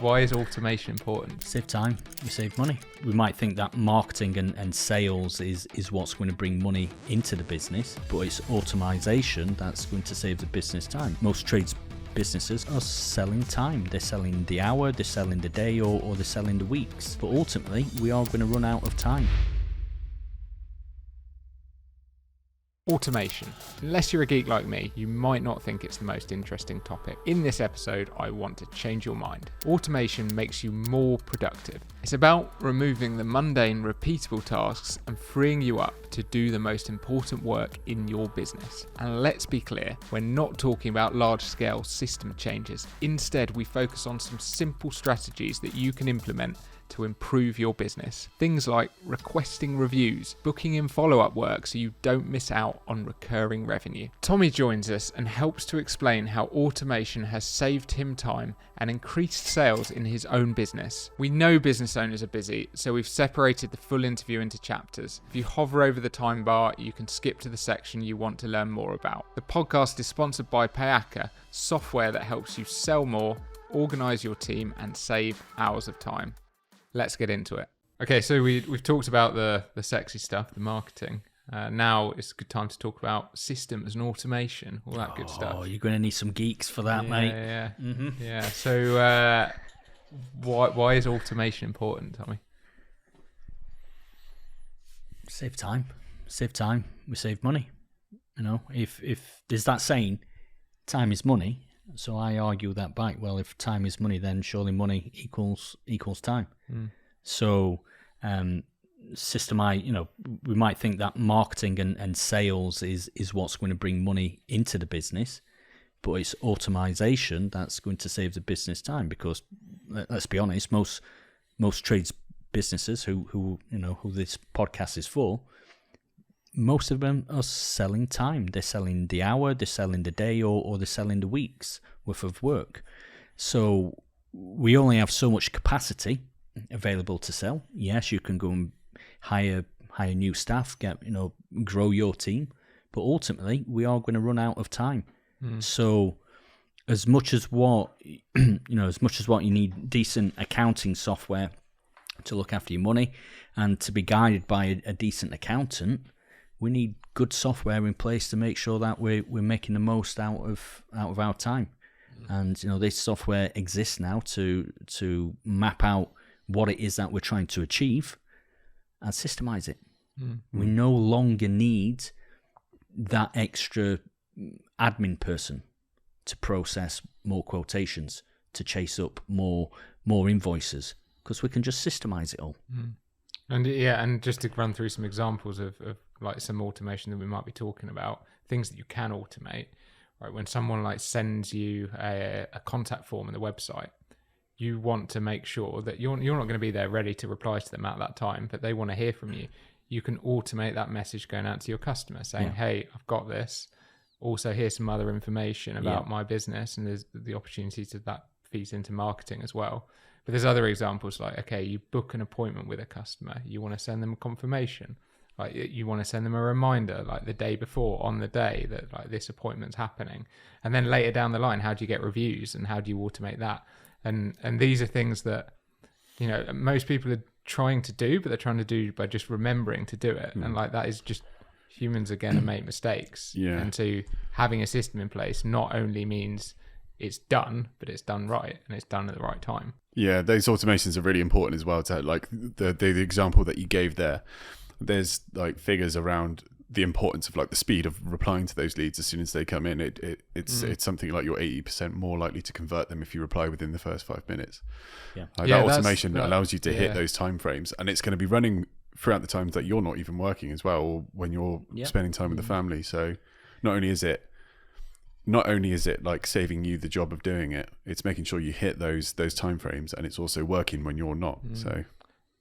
Why is automation important? Save time, you save money. We might think that marketing and sales is what's going to bring money into the business, but it's automation that's going to save the business time. Most trades businesses are selling time. They're selling the hour, they're selling the day, or they're selling the weeks. But ultimately, we are going to run out of time. Automation. Unless you're a geek like me, you might not think it's the most interesting topic. In this episode, I want to change your mind. Automation makes you more productive. It's about removing the mundane, repeatable tasks and freeing you up to do the most important work in your business. And let's be clear, we're not talking about large-scale system changes. Instead, we focus on some simple strategies that you can implement to improve your business. Things like requesting reviews, booking in follow-up work so you don't miss out on recurring revenue. Tommy joins us and helps to explain how automation has saved him time and increased sales in his own business. We know business owners are busy, so we've separated the full interview into chapters. If you hover over the time bar, you can skip to the section you want to learn more about. The podcast is sponsored by Payaka, software that helps you sell more, organize your team, and save hours of time. Let's get into it. Okay, so we've talked about the sexy stuff, the marketing. Now it's a good time to talk about systems and automation, all that good stuff. Oh, you're going to need some geeks for that, mate. Yeah. Mm-hmm. Yeah. So why is automation important, Tommy? Save time. Save time. We save money. You know, if there's that saying, time is money. So I argue that back. Well, if time is money, then surely money equals time. So, we might think that marketing and sales is what's going to bring money into the business, but it's automation that's going to save the business time. Because let's be honest, most trades businesses who this podcast is for, most of them are selling time. They're selling the hour, they're selling the day, or they're selling the week's worth of work. So we only have so much capacity available to sell. Yes, you can go and hire new staff, grow your team, but ultimately we are going to run out of time. So as much as what you need decent accounting software to look after your money and to be guided by a decent accountant, we need good software in place to make sure that we're making the most out of our time. And this software exists now to map out what it is that we're trying to achieve and systemize it. We no longer need that extra admin person to process more quotations, to chase up more invoices, because we can just systemize it all. And just to run through some examples of like some automation that we might be talking about, things that you can automate, right? When someone like sends you a contact form on the website, you want to make sure that you're not going to be there ready to reply to them at that time, but they want to hear from you. You can automate that message going out to your customer saying, hey, I've got this. Also, here's some other information about my business, and there's the opportunity to that feeds into marketing as well. But there's other examples like, okay, you book an appointment with a customer. You want to send them a confirmation. Like you want to send them a reminder like the day before on the day that like this appointment's happening. And then later down the line, how do you get reviews and how do you automate that? And these are things that, most people are trying to do, but they're trying to do by just remembering to do it. And like that is just humans are going to make mistakes. Yeah. And so having a system in place not only means it's done, but it's done right and it's done at the right time. Yeah, those automations are really important as well. To like the example that you gave there, there's like figures around the importance of like the speed of replying to those leads as soon as they come in. It's something like you're 80% more likely to convert them if you reply within the first 5 minutes. That automation allows you to hit those time frames, and it's going to be running throughout the times that you're not even working as well, or when you're spending time with the family. So not only is it like saving you the job of doing it, it's making sure you hit those time frames, and it's also working when you're not. So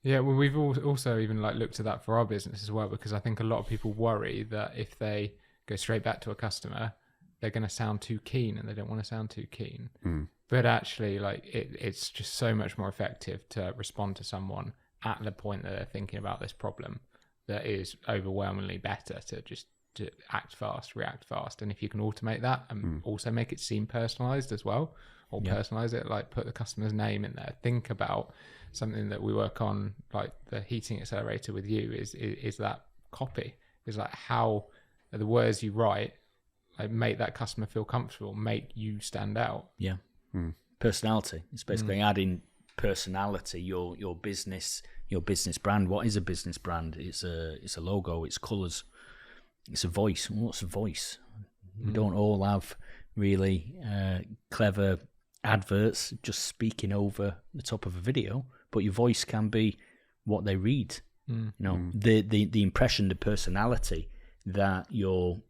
yeah, well, we've also even like looked at that for our business as well, because I think a lot of people worry that if they go straight back to a customer, they're going to sound too keen, and they don't want to sound too keen. But actually, like it's just so much more effective to respond to someone at the point that they're thinking about this problem. That is overwhelmingly better to act fast, react fast. And if you can automate that and also make it seem personalized as well, or Yeah. personalize it, like put the customer's name in there. Think about something that we work on, like the heating accelerator with you, is that copy. Is like how the words you write, like, make that customer feel comfortable, make you stand out. Yeah. Personality. It's basically adding personality, your business brand. What is a business brand? It's a logo, it's colours, it's a voice. What's a voice? We don't all have really clever adverts just speaking over the top of a video, but your voice can be what they read. The impression, the personality that your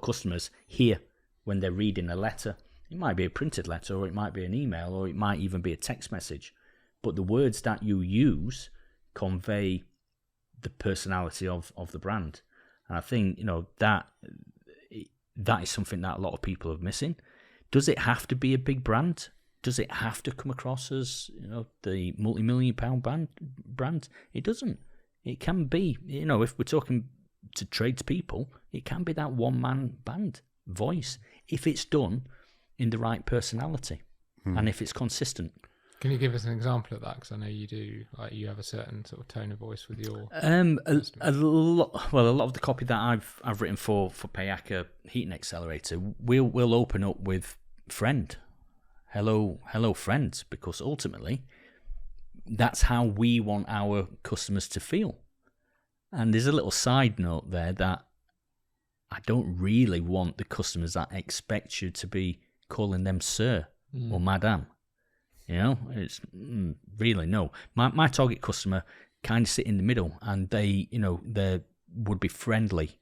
customers hear when they're reading a letter. It might be a printed letter, or it might be an email, or it might even be a text message. But the words that you use convey the personality of the brand. And I think, that is something that a lot of people are missing. Does it have to be a big brand? Does it have to come across as, the multi-million-pound brand? It doesn't. It can be, if we're talking to tradespeople, it can be that one-man band voice if it's done in the right personality and if it's consistent. Can you give us an example of that? Because I know you do, like, you have a certain sort of tone of voice with your. A lot of the copy that I've written for Payaka Heating Accelerator, we'll open up with friend, hello friend, because ultimately that's how we want our customers to feel. And there's a little side note there that I don't really want the customers that expect you to be calling them sir or madam. It's really no. My target customer kind of sit in the middle, and they would be friendly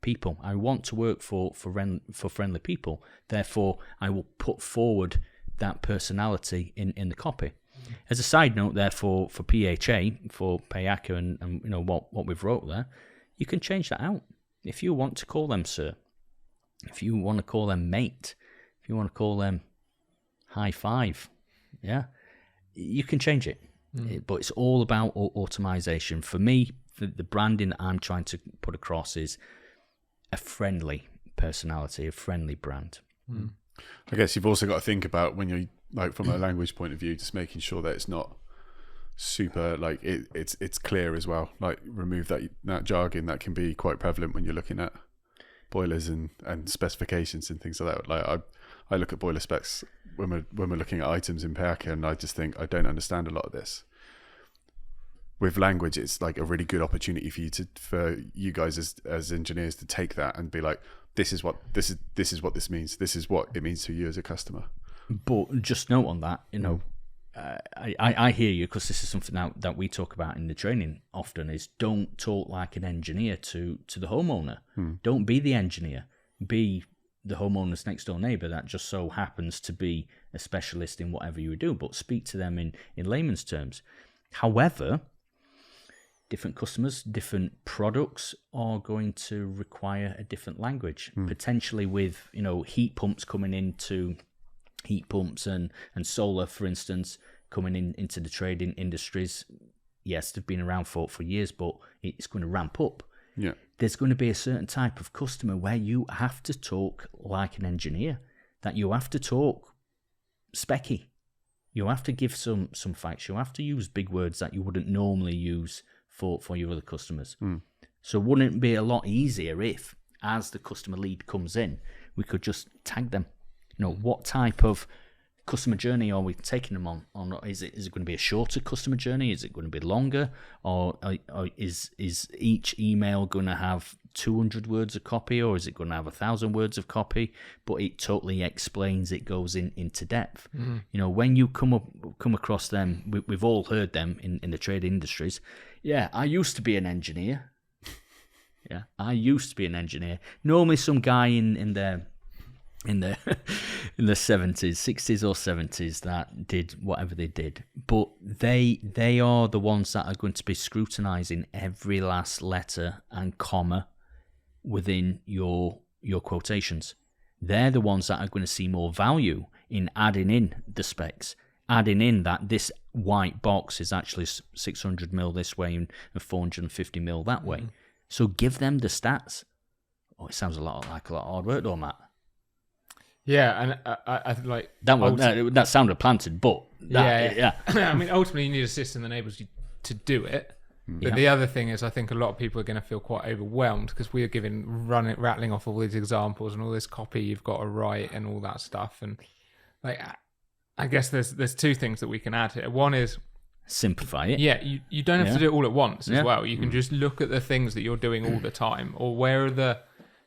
people. I want to work for friendly people. Therefore, I will put forward that personality in the copy. As a side note, there for PHA, for Payaka, and what we've wrote there, you can change that out. If you want to call them sir, if you want to call them mate, if you want to call them high five, yeah, you can change it. But it's all about automation. For me, the branding that I'm trying to put across is a friendly personality, a friendly brand. I guess you've also got to think about, when you're, like, from a language point of view, just making sure that it's not super, like, it's clear as well. Like, remove that jargon that can be quite prevalent when you're looking at boilers and specifications and things like that. Like, I look at boiler specs when we're looking at items in Payaka, and I just think I don't understand a lot of this. With language, it's like a really good opportunity for you guys as engineers to take that and be like, this is what this means. This is what it means to you as a customer. But just note on that, I hear you, because this is something that we talk about in the training often, is don't talk like an engineer to the homeowner. Don't be the engineer. Be the homeowner's next door neighbour that just so happens to be a specialist in whatever you do, but speak to them in layman's terms. However, different customers, different products are going to require a different language. Potentially with, heat pumps coming into heat pumps and solar, for instance, coming into the trading industries. Yes, they've been around for years, but it's going to ramp up. Yeah. There's going to be a certain type of customer where you have to talk like an engineer, that you have to talk specky. You have to give some facts. You have to use big words that you wouldn't normally use for your other customers. So wouldn't it be a lot easier if, as the customer lead comes in, we could just tag them? What type of customer journey are we taking them on? Is it going to be a shorter customer journey? Is it going to be longer? Or is each email going to have 200 words of copy, or is it going to have 1,000 words of copy? But it totally explains, it goes into depth. When you come across them, we've all heard them in the trade industries. Yeah, I used to be an engineer. Yeah, I used to be an engineer. Normally some guy in the 70s, 60s or 70s that did whatever they did. But they are the ones that are going to be scrutinizing every last letter and comma within your quotations. They're the ones that are going to see more value in adding in the specs, adding in that this white box is actually 600 mil this way and 450 mil that way. So give them the stats. Oh, it sounds like a lot of hard work though, Matt. Yeah, and I like That one, that sounded planted, but yeah. I mean, ultimately, you need a system that enables you to do it. But the other thing is, I think a lot of people are going to feel quite overwhelmed because we are rattling off all these examples and all this copy you've got to write and all that stuff. And like, I guess there's two things that we can add here. One is simplify it. Yeah, you don't have to do it all at once as well. You can just look at the things that you're doing all the time, or where are the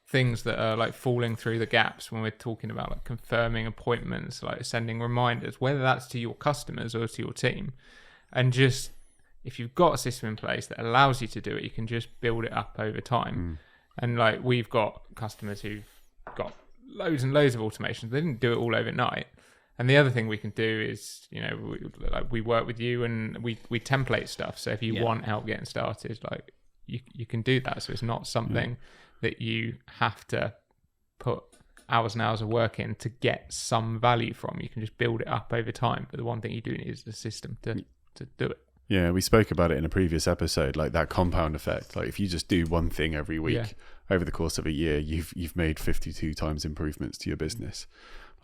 things that are like falling through the gaps when we're talking about like confirming appointments, like sending reminders, whether that's to your customers or to your team. And just, if you've got a system in place that allows you to do it, you can just build it up over time. And like, we've got customers who've got loads and loads of automations. They didn't do it all overnight. And the other thing we can do is, you know, we work with you and we template stuff. So if you want help getting started, like you can do that. So it's not something that you have to put hours and hours of work in to get some value from. You can just build it up over time. But the one thing you do need is a system to do it. Yeah, we spoke about it in a previous episode, like that compound effect. Like if you just do one thing every week over the course of a year, you've made 52 times improvements to your business.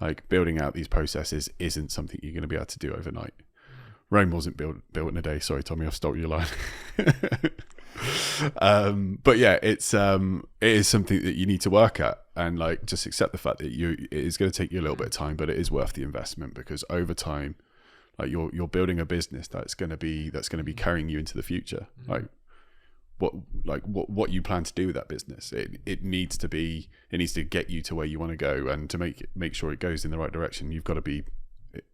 Like building out these processes isn't something you're going to be able to do overnight. Rome wasn't built in a day. Sorry, Tommy, I've stole your line. But yeah, it is something that you need to work at, and like just accept the fact that it is going to take you a little bit of time, but it is worth the investment, because over time, like you're building a business that's going to be carrying you into the future. Like what you plan to do with that business, it needs to get you to where you want to go, and to make sure it goes in the right direction, you've got to be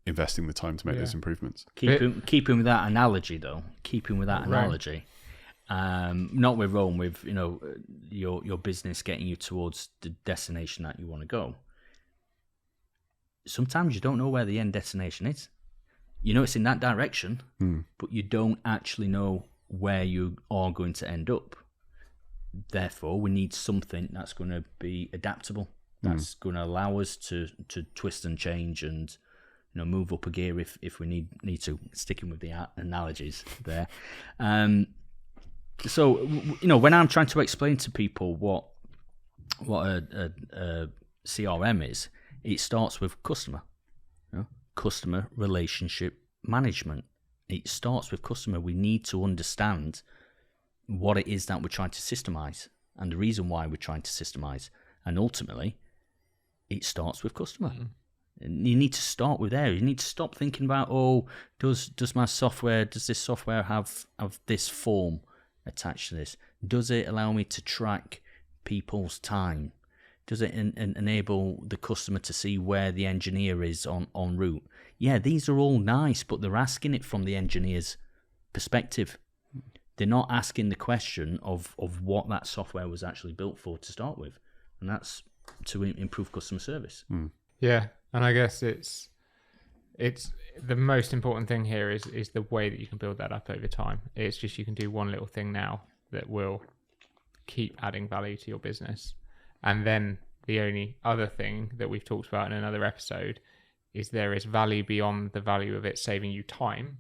investing the time to make those improvements. Keeping with that analogy though, not with Rome, with, you know, your business getting you towards the destination that you want to go. Sometimes you don't know where the end destination is. You know it's in that direction, but you don't actually know where you are going to end up. Therefore, we need something that's going to be adaptable, that's going to allow us to twist and change and, you know, move up a gear if we need to, sticking with the analogies there. So, you know, when I'm trying to explain to people what a CRM is, it starts with customer, you know, customer relationship management. It starts with customer. We need to understand what it is that we're trying to systemize and the reason why we're trying to systemize. And ultimately, it starts with customer. And you need to start with there. You need to stop thinking about, does this software have this form attached to this? Does it allow me to track people's time? Does it enable the customer to see where the engineer is en route? Yeah, these are all nice, but they're asking it from the engineer's perspective. They're not asking the question of what that software was actually built for to start with. And that's to improve customer service. Yeah, and I guess it's the most important thing here is the way that you can build that up over time. It's just, you can do one little thing now that will keep adding value to your business. And then the only other thing that we've talked about in another episode is there is value beyond the value of it saving you time.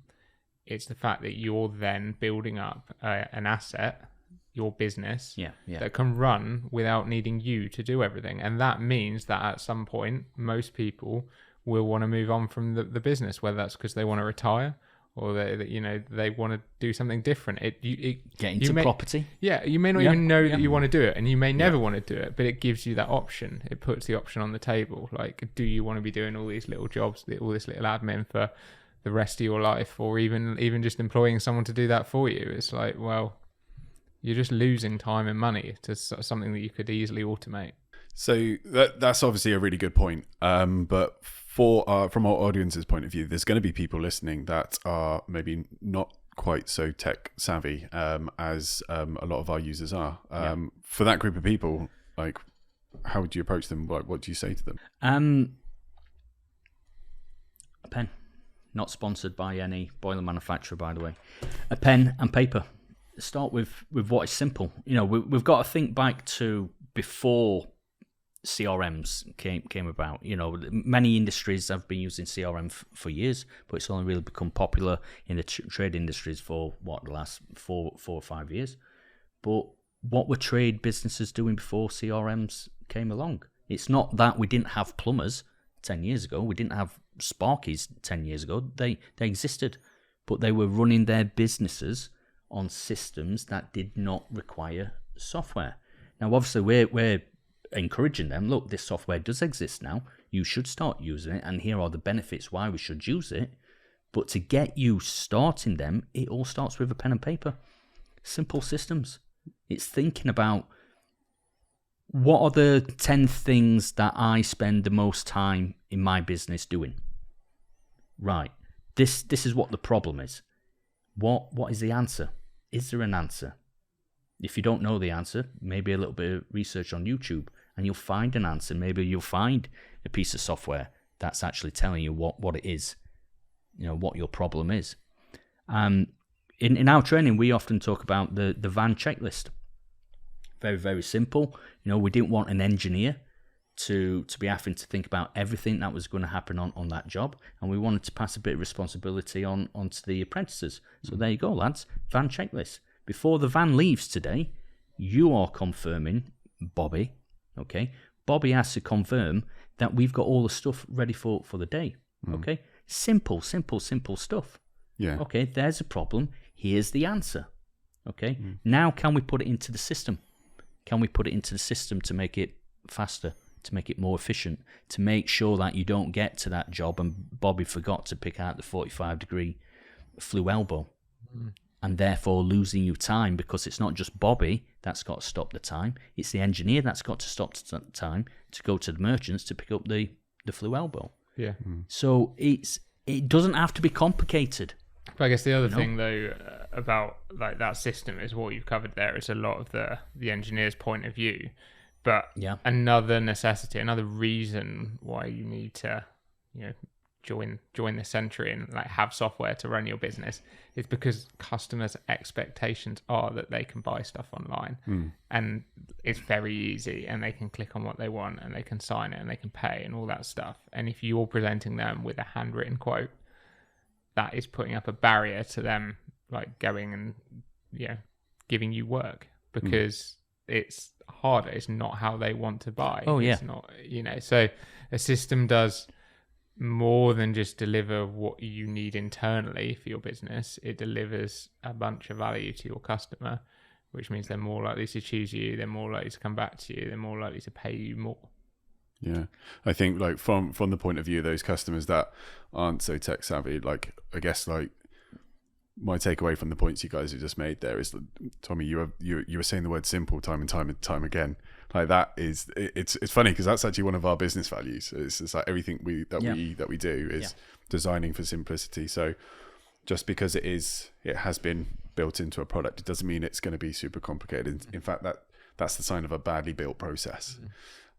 It's the fact that you're then building up an asset, your business, that can run without needing you to do everything. And that means that at some point, most people will want to move on from the business, whether that's because they want to retire or they want to do something different. Get into property. Yeah, you may not even know that you want to do it, and you may never want to do it, but it gives you that option. It puts the option on the table. Like, do you want to be doing all these little jobs, all this little admin for the rest of your life, or even just employing someone to do that for you? It's like, well, you're just losing time and money to something that you could easily automate. So that's obviously a really good point. But from our audience's point of view, there's going to be people listening that are maybe not quite so tech savvy as a lot of our users are. For that group of people, like, how would you approach them? Like, what do you say to them? A pen. Not sponsored by any boiler manufacturer, by the way. A pen and paper. Start with what is simple. You know, we've got to think back to before CRMs came about. You know, many industries have been using CRM for years, but it's only really become popular in the trade industries for the last 4 or 5 years. But what were trade businesses doing before CRMs came along? It's not that we didn't have plumbers 10 years ago. We didn't have Sparkies 10 years ago. They existed, but they were running their businesses on systems that did not require software. Now, obviously, we're encouraging them. Look, this software does exist now. You should start using it, and here are the benefits why we should use it. But to get you starting them, it all starts with a pen and paper. Simple systems. It's thinking about what are the 10 things that I spend the most time in my business doing. Right. This is what the problem is. What is the answer? Is there an answer? If you don't know the answer, maybe a little bit of research on YouTube and you'll find an answer. Maybe you'll find a piece of software that's actually telling you what it is, what your problem is. In our training, we often talk about the van checklist. Very, very simple. We didn't want an engineer to be having to think about everything that was going to happen on that job, and we wanted to pass a bit of responsibility onto the apprentices. So there you go, lads. Van checklist. Before the van leaves today, you are confirming, Bobby, okay? Bobby has to confirm that we've got all the stuff ready for the day, okay? Simple stuff. Yeah. Okay, there's a problem. Here's the answer, okay? Now can we put it into the system? Can we put it into the system to make it faster, to make it more efficient, to make sure that you don't get to that job and Bobby forgot to pick out the 45-degree flu elbow and therefore losing you time, because it's not just Bobby that's got to stop the time, it's the engineer that's got to stop the time to go to the merchants to pick up the flu elbow. Yeah. So it doesn't have to be complicated. But I guess the other thing, though, about like that system is what you've covered there is a lot of the engineer's point of view. But another necessity, another reason why you need to, join the century and like have software to run your business is because customers' expectations are that they can buy stuff online and it's very easy and they can click on what they want and they can sign it and they can pay and all that stuff. And if you're presenting them with a handwritten quote, that is putting up a barrier to them like going and giving you work, because it's harder. It's not how they want to buy. Oh yeah. It's not, so a system does more than just deliver what you need internally for your business. It delivers a bunch of value to your customer, which means they're more likely to choose you, they're more likely to come back to you, they're more likely to pay you more. Yeah, I think like from the point of view of those customers that aren't so tech savvy, like I guess like my takeaway from the points you guys have just made there is that, Tommy, you were saying the word simple time and time again. Like that is it's funny because that's actually one of our business values. It's like everything we do is designing for simplicity. So just because it has been built into a product, it doesn't mean it's going to be super complicated. In fact, that's the sign of a badly built process.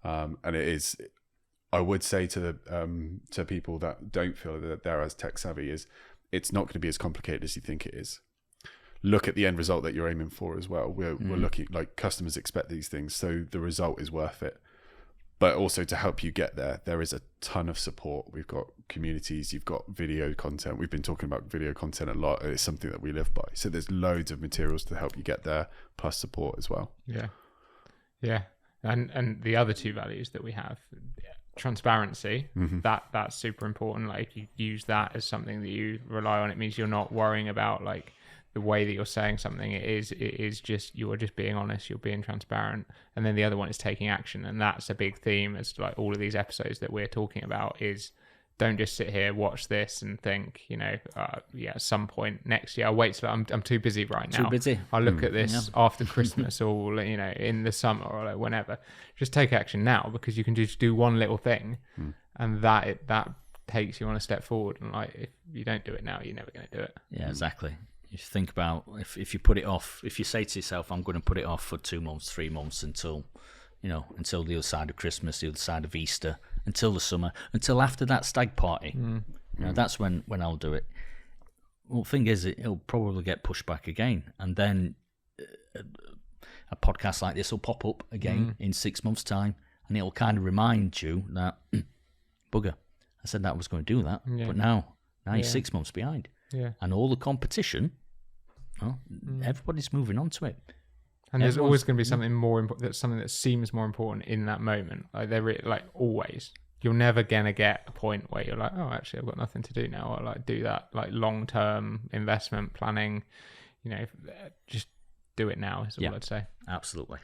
And it is, I would say to people that don't feel that they're as tech savvy, is it's not going to be as complicated as you think it is. Look at the end result that you're aiming for as well. We're looking, like, customers expect these things, so the result is worth it. But also to help you get there is a ton of support. We've got communities, you've got video content. We've been talking about video content a lot. It's something that we live by. So there's loads of materials to help you get there, plus support as well. Yeah. Yeah. And the other two values that we have, transparency, that's super important. Like if you use that as something that you rely on, it means you're not worrying about like the way that you're saying something. It is just, you're just being honest, you're being transparent. And then the other one is taking action. And that's a big theme, as like all of these episodes that we're talking about, is don't just sit here, watch this and think, at some point next year, I'll wait till I'm too busy right now. Too busy. I'll look at this after Christmas or, in the summer or like whenever. Just take action now, because you can just do one little thing and that takes you on a step forward. And like, if you don't do it now, you're never going to do it. Yeah, exactly. You think about if you put it off, if you say to yourself, I'm going to put it off for 2 months, 3 months until the other side of Christmas, the other side of Easter, until the summer, until after that stag party. That's when I'll do it. Well, the thing is, it'll probably get pushed back again. And then a podcast like this will pop up again in 6 months' time, and it'll kind of remind you that, bugger, I said that I was going to do that, but now you're 6 months behind. Yeah. And all the competition, everybody's moving on to it. And there's always going to be something more important. That's something that seems more important in that moment. Like like always, you're never gonna get a point where you're like, oh, actually, I've got nothing to do now. Or like do that like long-term investment planning. Just do it now. Is all I'd say. Absolutely.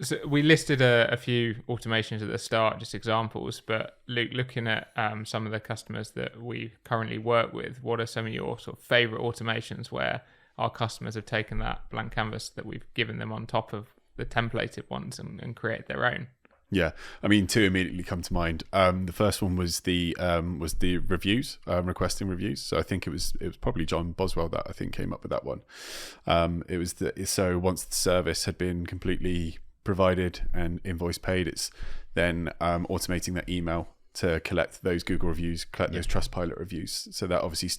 So we listed a few automations at the start, just examples. But Luke, looking at some of the customers that we currently work with, what are some of your sort of favorite automations where our customers have taken that blank canvas that we've given them on top of the templated ones and created their own? Yeah, I mean, two immediately come to mind. The first one was the reviews, requesting reviews. So I think it was probably John Boswell that I think came up with that one. It was so once the service had been completely provided and invoice paid, it's then automating that email to collect those Google reviews, collect those Trustpilot reviews. So that obviously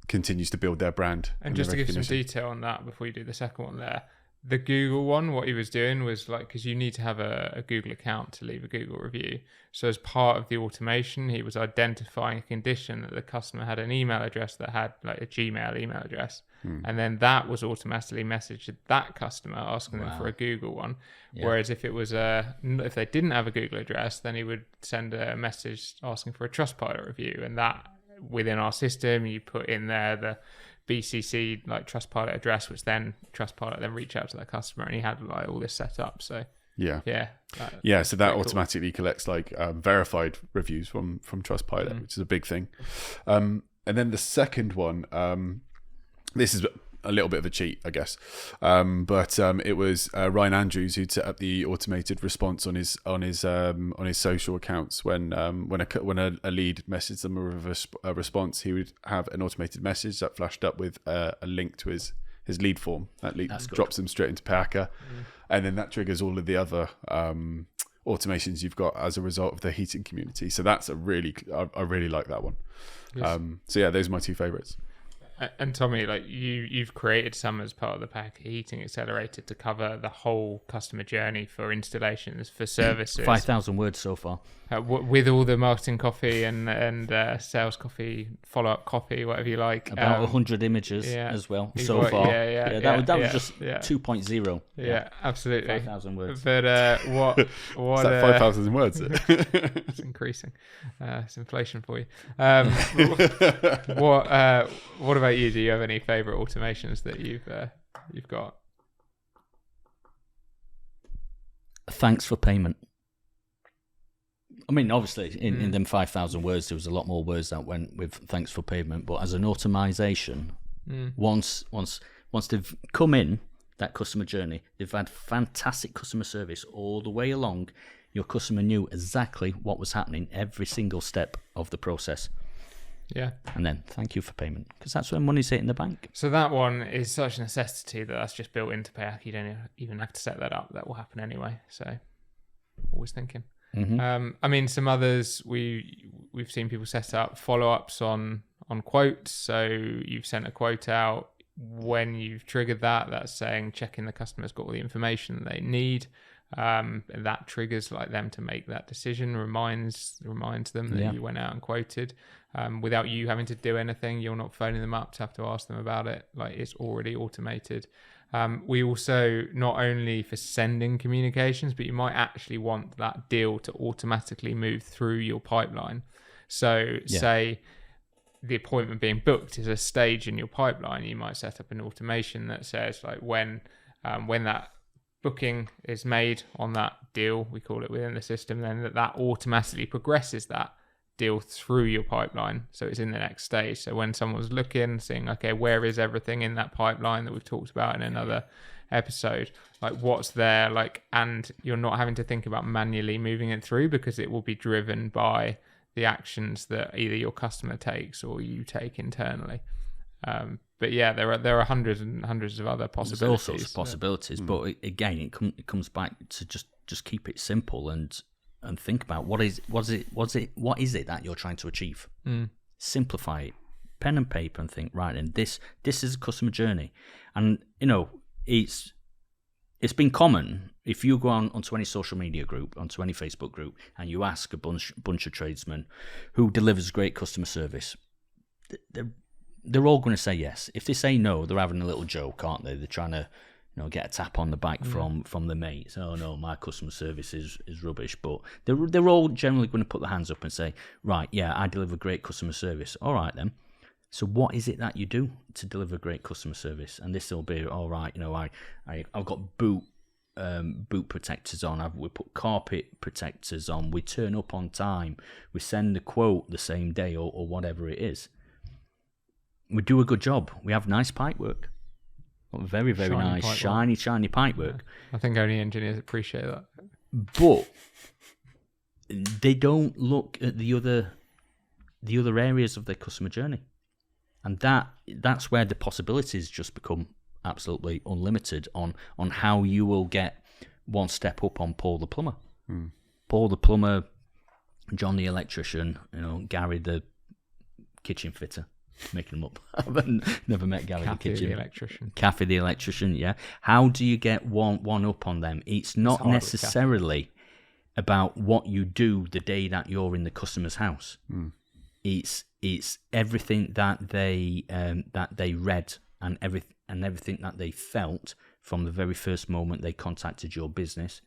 continues to build their brand. And just to give some detail on that before you do the second one there, the Google one, what he was doing was like, because you need to have a Google account to leave a Google review. So as part of the automation, he was identifying a condition that the customer had an email address that had like a Gmail email address. And then that was automatically messaged to that customer asking them for a Google one. Yeah. Whereas if it was if they didn't have a Google address, then he would send a message asking for a Trustpilot review. And that within our system, you put in there the BCC like Trustpilot address, which then Trustpilot then reach out to that customer, and he had like all this set up. So so that automatically collects like verified reviews from Trustpilot, which is a big thing. And then the second one, this is a little bit of a cheat, I guess, but it was Ryan Andrews who set up the automated response on his social accounts. When a lead messaged them with a response, he would have an automated message that flashed up with a link to his lead form. That lead drops them straight into Packer, and then that triggers all of the other automations you've got as a result of the heating community. So that's I really like that one. Yes. So yeah, those are my two favorites. And Tommy, like you've created some as part of the Packer Heating Accelerator to cover the whole customer journey for installations, for services. 5,000 words so far. With all the marketing copy and sales copy, follow-up copy, whatever you like. About 100 images as well so far. That was just 2.0. Yeah, absolutely. 5,000 words. But what is that 5,000 words? It's increasing. It's inflation for you. What about you? Do you have any favourite automations that you've got? Thanks for payment. I mean, obviously, in them 5,000 words, there was a lot more words that went with thanks for payment. But as an automation, once they've come in that customer journey, they've had fantastic customer service all the way along. Your customer knew exactly what was happening every single step of the process. Yeah. And then thank you for payment, because that's when money's hitting the bank. So that one is such a necessity that's just built into Pack. You don't even have to set that up. That will happen anyway. So always thinking. I mean, some others we've seen people set up follow-ups on quotes. So you've sent a quote out. When you've triggered that, that's saying checking the customer's got all the information they need. That triggers like them to make that decision, reminds them that you went out and quoted without you having to do anything. You're not phoning them up to have to ask them about it. Like, it's already automated. We also, not only for sending communications, but you might actually want that deal to automatically move through your pipeline. So say the appointment being booked is a stage in your pipeline, you might set up an automation that says like when that booking is made on that deal, we call it within the system, then that automatically progresses that deal through your pipeline, so it's in the next stage. So when someone's looking, seeing, okay, where is everything in that pipeline that we've talked about in another episode, like what's there, like, and you're not having to think about manually moving it through, because it will be driven by the actions that either your customer takes or you take internally. But yeah, there are hundreds and hundreds of other possibilities. There's all sorts of possibilities, but again, it comes back to just keep it simple and think about what is it that you're trying to achieve. Simplify it, pen and paper, and think, right, and this is a customer journey. And it's been common, if you go onto any social media group, onto any Facebook group, and you ask a bunch of tradesmen who delivers great customer service, they're all going to say yes. If they say no, they're having a little joke, aren't they? They're trying to get a tap on the back from the mates. Oh no, my customer service is rubbish. But they're all generally going to put their hands up and say, right, yeah, I deliver great customer service. All right then. So what is it that you do to deliver great customer service? And this will be, all right, I've got boot protectors on. We put carpet protectors on. We turn up on time. We send the quote the same day or whatever it is. We do a good job. We have nice pipe work. Very, very nice, shiny pipe work. I think only engineers appreciate that. But they don't look at the other areas of their customer journey. And that's where the possibilities just become absolutely unlimited on how you will get one step up on Paul the plumber. Paul the plumber, John the electrician, Gary the kitchen fitter. Making them up. I've never met Gary the kitchen. Kathy the electrician, yeah. How do you get one up on them? It's not necessarily about what you do the day that you're in the customer's house. It's everything that they read and everything that they felt from the very first moment they contacted your business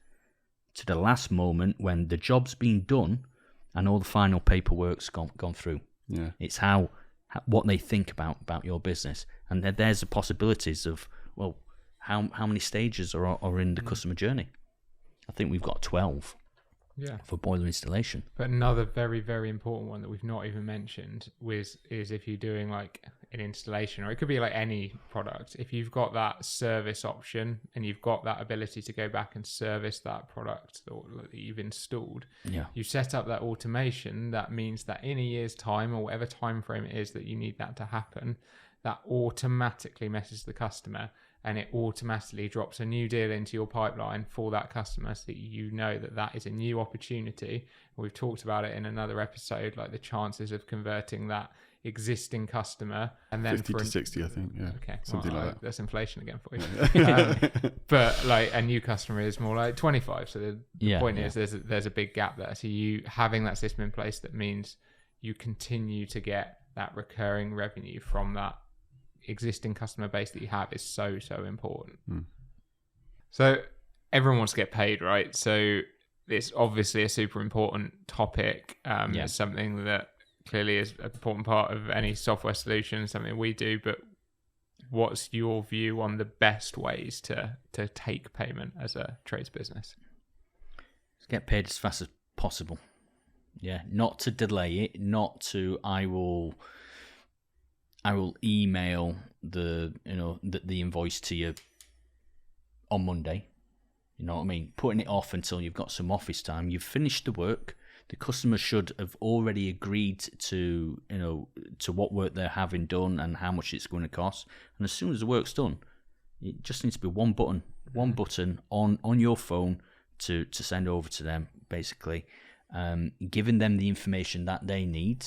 to the last moment when the job's been done and all the final paperwork's gone through. Yeah. It's what they think about your business, and there's the possibilities of how many stages are in the customer journey. I think we've got 12 for boiler installation. But another very, very important one that we've not even mentioned is if you're doing like an installation, or it could be like any product, if you've got that service option and you've got that ability to go back and service that product that you've installed, you set up that automation. That means that in a year's time, or whatever time frame it is that you need that to happen, that automatically messages the customer, and it automatically drops a new deal into your pipeline for that customer, so that you know that is a new opportunity. We've talked about it in another episode, like the chances of converting that existing customer, and then 50 to 60, I think. Yeah, okay, something like that. That's inflation again for you. But like a new customer is more like 25. So the point is, there's a big gap there. So you having that system in place, that means you continue to get that recurring revenue from that existing customer base that you have is so important. So everyone wants to get paid, right? So it's obviously a super important topic. It's something that clearly is an important part of any software solution, something we do. But what's your view on the best ways to take payment as a trades business? Get paid as fast as possible. Yeah, not to delay it, not to I will email the invoice to you on Monday. You know what I mean? Putting it off until you've got some office time. You've finished the work. The customer should have already agreed to what work they're having done and how much it's going to cost. And as soon as the work's done, it just needs to be one button on your phone to send over to them, basically, giving them the information that they need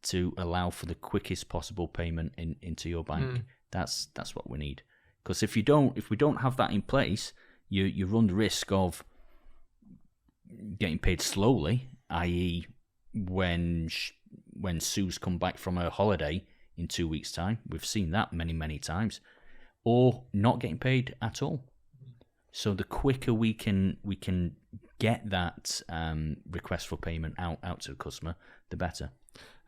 to allow for the quickest possible payment into your bank. That's what we need. Because if we don't have that in place, you run the risk of getting paid slowly, i.e., when Sue's come back from her holiday in 2 weeks' time. We've seen that many times, or not getting paid at all. So the quicker we can get that request for payment out to the customer, the better.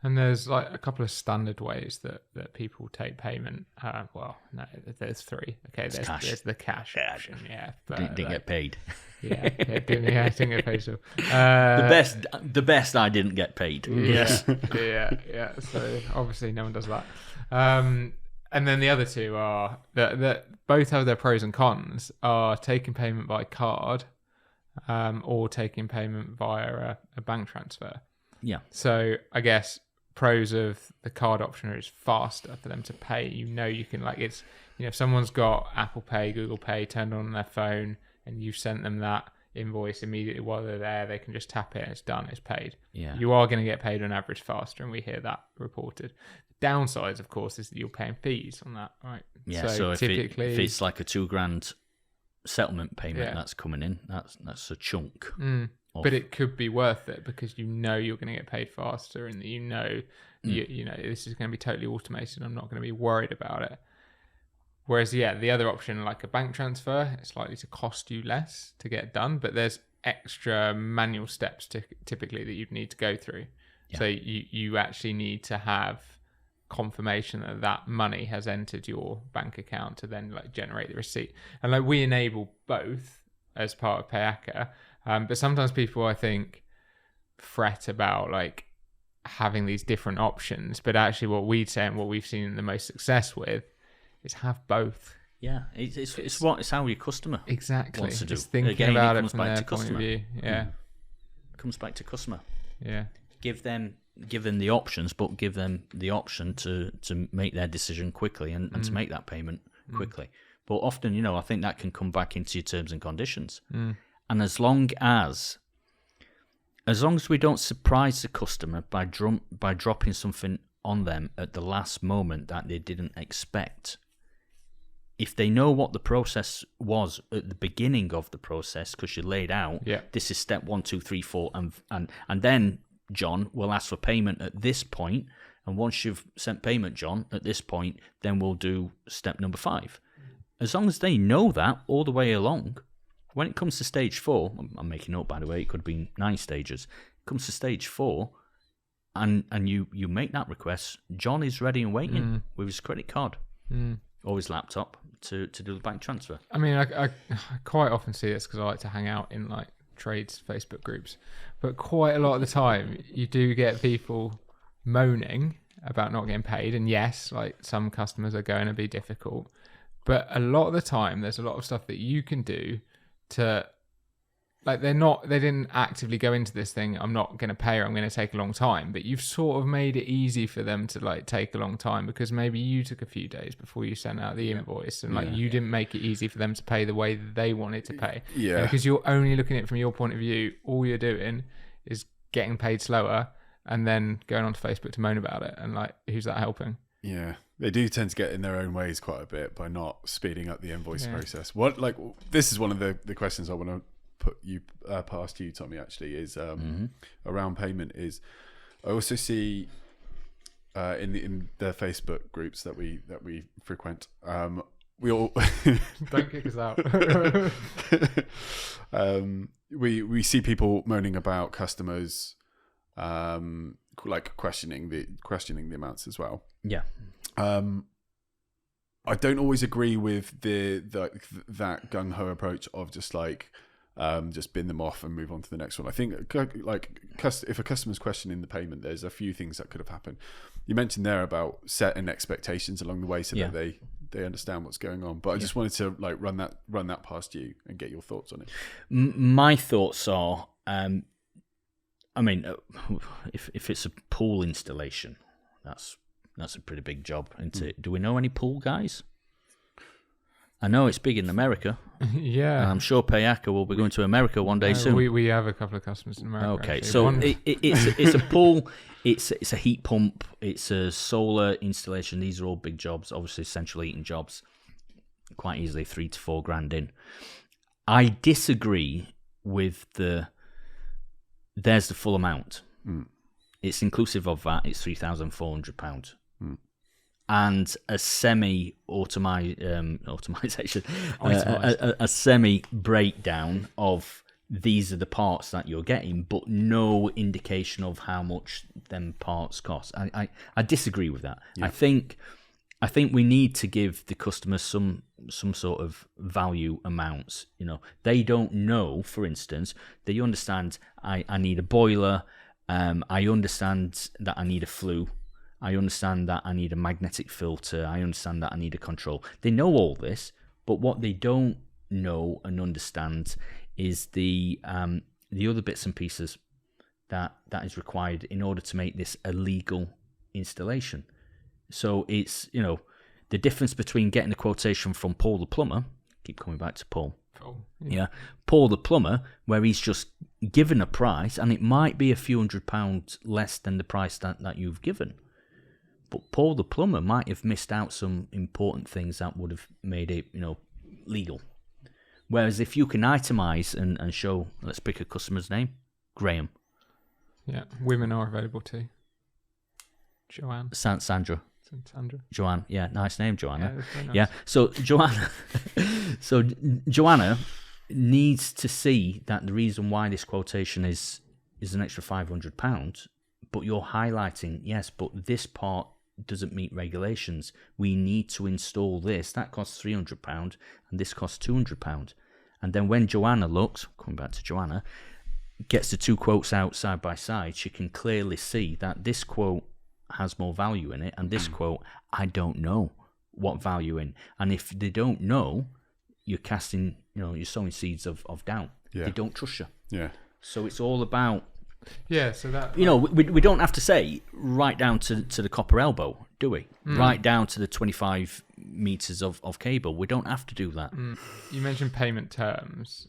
And there's like a couple of standard ways that people take payment. Well, no, there's three. Okay, there's the cash option. Yeah, but didn't get paid. Didn't get paid. So the best I didn't get paid. Yes. Yeah. So obviously no one does that. And then the other two are that both have their pros and cons. Are taking payment by card, or taking payment via a bank transfer. Yeah. So I guess pros of the card option is faster for them to pay. You can if someone's got Apple Pay, Google Pay turned on their phone, and you've sent them that invoice immediately while they're there, they can just tap it and it's done, it's paid. Yeah. You are going to get paid on average faster, and we hear that reported. The downsides, of course, is that you're paying fees on that, right? Yeah, so typically, if it's like a $2,000 settlement payment that's coming in, that's a chunk. But it could be worth it because you're going to get paid faster, and you know this is going to be totally automated. I'm not going to be worried about it. Whereas, the other option, like a bank transfer, it's likely to cost you less to get done, but there's extra manual steps typically that you'd need to go through. Yeah. So you actually need to have confirmation that money has entered your bank account to then like generate the receipt. And like we enable both as part of Payaka, but sometimes people, I think, fret about like having these different options. But actually, what we'd say and what we've seen the most success with is have both. Yeah, it's how your customer wants to do. It's thinking Again, about it it from their point of view. Yeah, it comes back to customer. Yeah, give them the options, but give them the option to make their decision quickly and to make that payment quickly. But often, I think that can come back into your terms and conditions. And as long as we don't surprise the customer by dropping something on them at the last moment that they didn't expect, if they know what the process was at the beginning of the process, because you laid out, this is step 1, 2, 3, 4, and then John will ask for payment at this point, and once you've sent payment, John, at this point, then we'll do step number 5. As long as they know that all the way along, when it comes to stage 4, I'm making up, by the way, it could have been 9 stages. It comes to stage 4, and you make that request, John is ready and waiting with his credit card or his laptop to do the bank transfer. I mean, I quite often see this because I like to hang out in like trades Facebook groups, but quite a lot of the time you do get people moaning about not getting paid, and yes, like some customers are going to be difficult, but a lot of the time there's a lot of stuff that you can do to, like, they didn't actively go into this thing, I'm not going to pay or I'm going to take a long time, but you've sort of made it easy for them to like take a long time because maybe you took a few days before you sent out the invoice, and like you didn't make it easy for them to pay the way they wanted to pay. Because you're only looking at it from your point of view, all you're doing is getting paid slower and then going onto Facebook to moan about it, and like, who's that helping? Yeah, they do tend to get in their own ways quite a bit by not speeding up the invoice process. This is one of the questions I want to put you past you, Tommy, actually, is around payment. Is I also see in the Facebook groups that we frequent, we all don't kick us out. We see people moaning about customers like questioning the amounts as well. Yeah. I don't always agree with that gung ho approach of just like just bin them off and move on to the next one. I think like if a customer's questioning the payment, there's a few things that could have happened. You mentioned there about setting expectations along the way so that they understand what's going on. But I just wanted to like run that past you and get your thoughts on it. My thoughts are, I mean, if it's a pool installation, that's a pretty big job, isn't it? Do we know any pool guys? I know it's big in America. Yeah. And I'm sure Payaka will be going to America one day soon. We have a couple of customers in America. Okay, actually. so it's a pool, it's a heat pump, it's a solar installation. These are all big jobs, obviously central heating jobs, quite easily $3,000 to $4,000 in. I disagree with there's the full amount. It's inclusive of that, it's £3,400. And a automation, a semi breakdown of these are the parts that you're getting, but no indication of how much them parts cost. I disagree with that. Yeah. I think we need to give the customers some sort of value amounts. They don't know. For instance, they understand I need a boiler. I understand that I need a flue. I understand that I need a magnetic filter. I understand that I need a control. They know all this, but what they don't know and understand is the other bits and pieces that is required in order to make this a legal installation. So it's, the difference between getting a quotation from Paul the plumber, keep coming back to Paul. Paul the plumber, where he's just given a price, and it might be a few £100 less than the price that you've given. But Paul the plumber might have missed out some important things that would have made it, legal. Whereas if you can itemize and show, let's pick a customer's name, Graham. Yeah, women are available too. Joanne. Sandra. Sandra. Joanne, yeah, nice name, Joanna. that's very nice. Yeah, so Joanna needs to see that the reason why this quotation is an extra £500, but you're highlighting, yes, but this part doesn't meet regulations. We need to install this. That costs £300, and this costs £200. And then when Joanna looks, coming back to Joanna, gets the two quotes out side by side, she can clearly see that this quote has more value in it, and this quote, I don't know what value in. And if they don't know, you're casting, you're sowing seeds of doubt. Yeah. They don't trust you. Yeah. So it's all about, So that we don't have to say right down to the copper elbow, do we? Right down to the 25 meters of cable. We don't have to do that. You mentioned payment terms.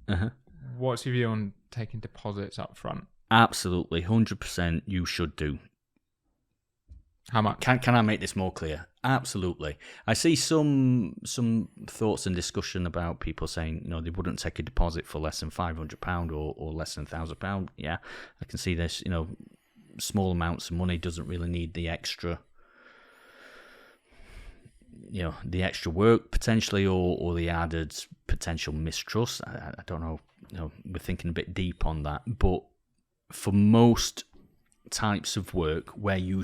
Uh-huh. What's your view on taking deposits up front? Absolutely, 100% you should do. How much? Can I make this more clear? Absolutely. I see some thoughts and discussion about people saying, they wouldn't take a deposit for less than £500 or less than £1,000. Yeah, I can see this. Small amounts of money doesn't really need the extra, the extra work potentially or the added potential mistrust. I don't know. We're thinking a bit deep on that, but for most types of work where you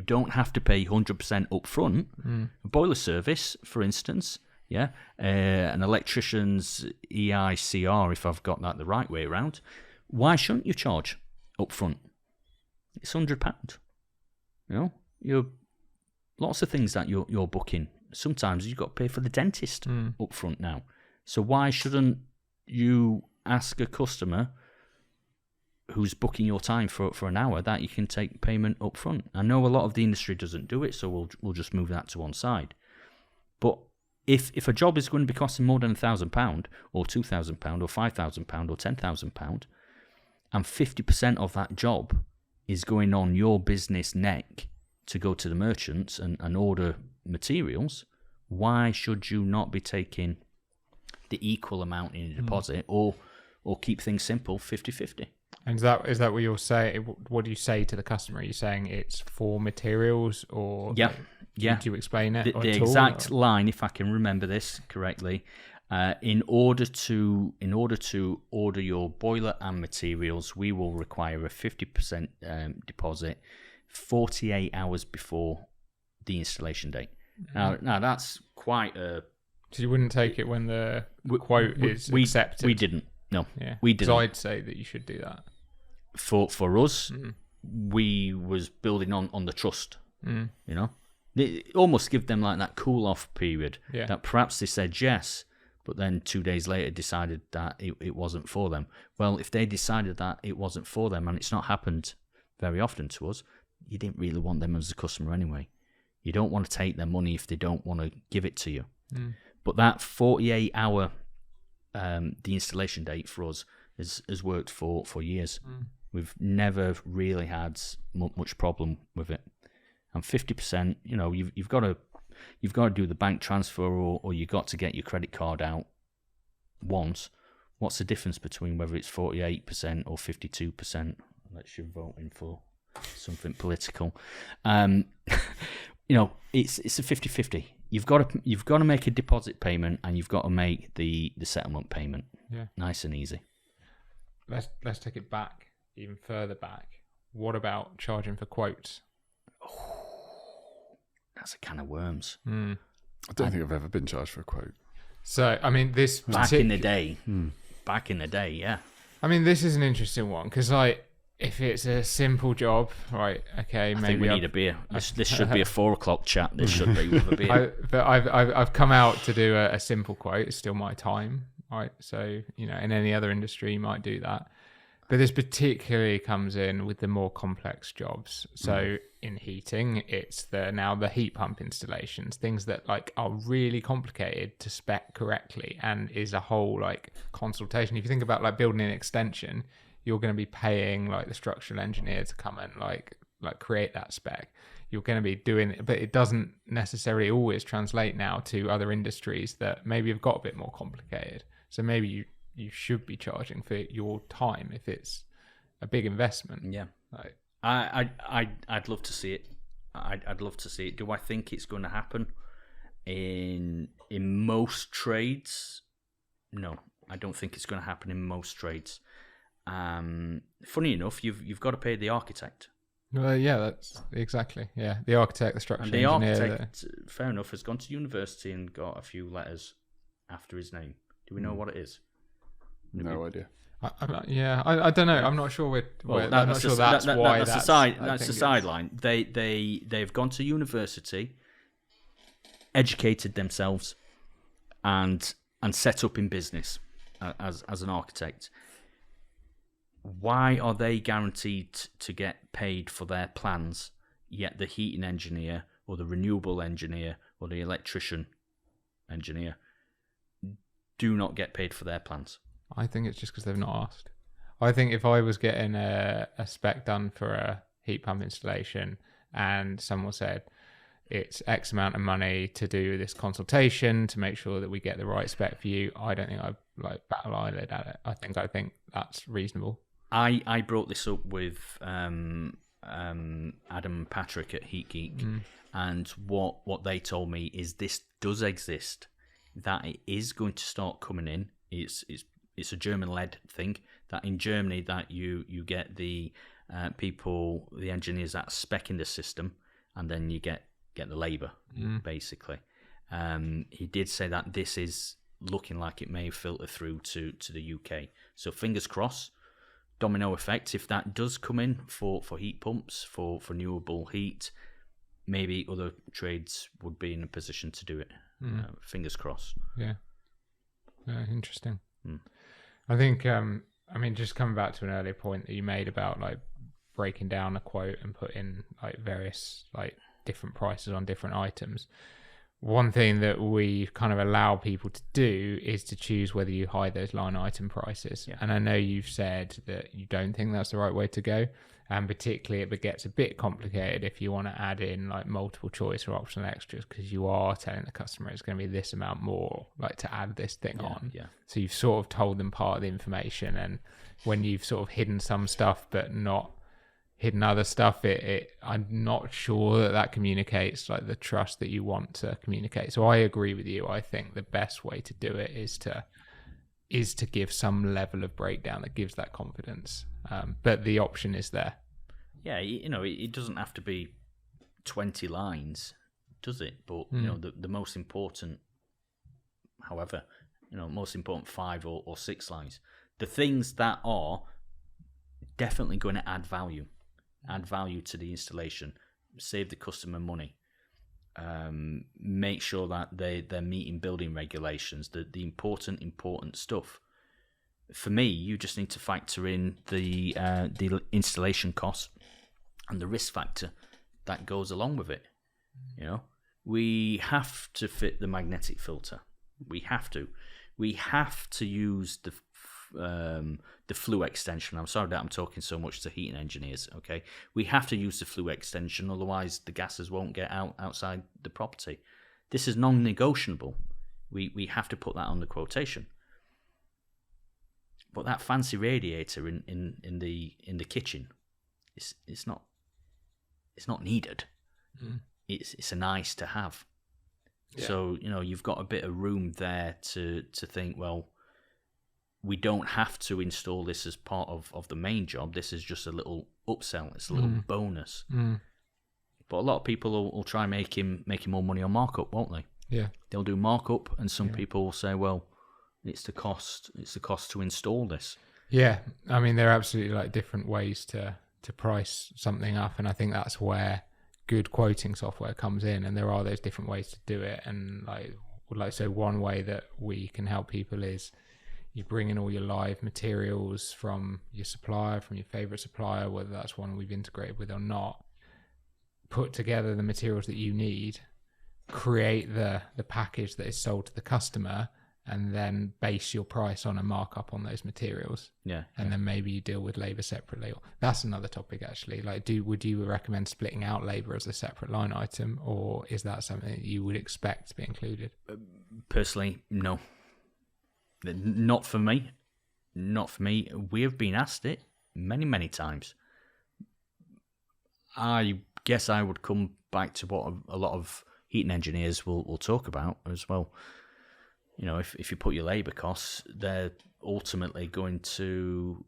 don't have to pay 100% up front, a boiler service, for instance, an electrician's EICR, if I've got that the right way around, why shouldn't you charge up front? It's £100. You're lots of things that you're booking. Sometimes you've got to pay for the dentist up front now. So why shouldn't you ask a customer who's booking your time for an hour that you can take payment up front? I know a lot of the industry doesn't do it, so we'll just move that to one side. But if a job is going to be costing more than £1,000 or £2,000 or £5,000 or £10,000, and 50% of that job is going on your business neck to go to the merchants and order materials, why should you not be taking the equal amount in a deposit or keep things simple, 50-50? And is that what you're saying? What do you say to the customer? Are you saying it's for materials or... Yeah. Do you explain it? The exact line, if I can remember this correctly, in order to order your boiler and materials, we will require a 50% deposit 48 hours before the installation date. Now that's quite a... So you wouldn't take it when the quote is accepted? We didn't. No, yeah. We didn't. So I'd say that you should do that. For us, we was building on the trust. They almost give them like that cool off period. Yeah. That perhaps they said yes, but then 2 days later decided that it wasn't for them. Well, if they decided that it wasn't for them, and it's not happened very often to us, you didn't really want them as a customer anyway. You don't want to take their money if they don't want to give it to you. But that 48-hour the installation date for us has worked for years. We've never really had much problem with it. And 50%, you've got to do the bank transfer or you got to get your credit card out once. What's the difference between whether it's 48% or 52%? Unless you're voting for something political. It's a 50-50. You've got to make a deposit payment and you've got to make the settlement payment. Yeah. Nice and easy. Let's take it back, even further back. What about charging for quotes? That's a can of worms. I don't think I've ever been charged for a quote. So, I mean, this... Back in the day, yeah. I mean, this is an interesting one, because, if it's a simple job, right, okay, maybe... I think we need a beer. This should be a 4 o'clock chat. This should be with a beer. But I've come out to do a simple quote. It's still my time, right? So, in any other industry, you might do that. But this particularly comes in with the more complex jobs. So in heating, it's the heat pump installations, things that are really complicated to spec correctly and is a whole consultation. If you think about building an extension, you're going to be paying the structural engineer to come and create that spec. You're going to be doing it, but it doesn't necessarily always translate now to other industries that maybe have got a bit more complicated. So maybe you should be charging for your time if it's a big investment. Yeah, I'd love to see it. I'd love to see it. Do I think it's going to happen in most trades? No, I don't think it's going to happen in most trades. Funny enough, you've got to pay the architect. Yeah, that's exactly. Yeah, the architect, the structural And the engineer. architect, fair enough, has gone to university and got a few letters after his name. Do we know what it is? No idea. I don't know. I'm not sure. I'm not sure that's why. That's the sideline. They've gone to university, educated themselves, and set up in business as an architect. Why are they guaranteed to get paid for their plans, yet the heating engineer or the renewable engineer or the electrician engineer do not get paid for their plans? I think it's just because they've not asked. I think if I was getting a spec done for a heat pump installation and someone said it's X amount of money to do this consultation to make sure that we get the right spec for you, I don't think I'd bat an eyelid at it. I think that's reasonable. I brought this up with Adam and Patrick at Heat Geek, and what they told me is this does exist, that it is going to start coming in. It's a German-led thing, that in Germany that you get the people, the engineers that spec in the system, and then you get the labour, basically. He did say that this is looking like it may filter through to the UK. So fingers crossed. Domino effect, if that does come in for heat pumps, for renewable heat, maybe other trades would be in a position to do it. Fingers crossed. Yeah. Interesting. I think, just coming back to an earlier point that you made about breaking down a quote and putting various different prices on different items. One thing that we kind of allow people to do is to choose whether you hide those line item prices. Yeah. And I know you've said that you don't think that's the right way to go. And particularly it gets a bit complicated if you want to add in multiple choice or optional extras, because you are telling the customer it's going to be this amount more to add this thing on. Yeah. So you've sort of told them part of the information, and when you've sort of hidden some stuff but not hidden other stuff, I'm not sure that communicates the trust that you want to communicate. So I agree with you. I think the best way to do it is to give some level of breakdown that gives that confidence. But the option is there. Yeah, it doesn't have to be 20 lines, does it? But the most important, however, most important 5 or 6 lines. The things that are definitely going to add value to the installation, save the customer money, make sure that they're meeting building regulations, the important stuff. For me, you just need to factor in the installation costs and the risk factor that goes along with it. We have to fit the magnetic filter. We have to use the flue extension. I'm sorry that I'm talking so much to heating engineers, okay? We have to use the flue extension, otherwise the gases won't get outside the property. This is non-negotiable. We have to put that on the quotation. But that fancy radiator in the kitchen, it's not needed. It's a nice to have. Yeah. So you've got a bit of room there to think, well, we don't have to install this as part of the main job. This is just a little upsell. It's a little bonus. But a lot of people will try making more money on markup, won't they? Yeah. They'll do markup, and some people will say, well, it's the cost to install this. Yeah. I mean, there are absolutely different ways to price something up, and I think that's where good quoting software comes in, and there are those different ways to do it. And so one way that we can help people is you bring in all your live materials from your supplier, from your favorite supplier, whether that's one we've integrated with or not. Put together the materials that you need, create the package that is sold to the customer, and then base your price on a markup on those materials. Yeah. And then maybe you deal with labor separately. That's another topic, actually. Would you recommend splitting out labor as a separate line item, or is that something that you would expect to be included? Personally, no. Not for me. We have been asked it many, many times. I guess I would come back to what a lot of heating engineers will talk about as well. You know, if you put your labour costs, they're ultimately going to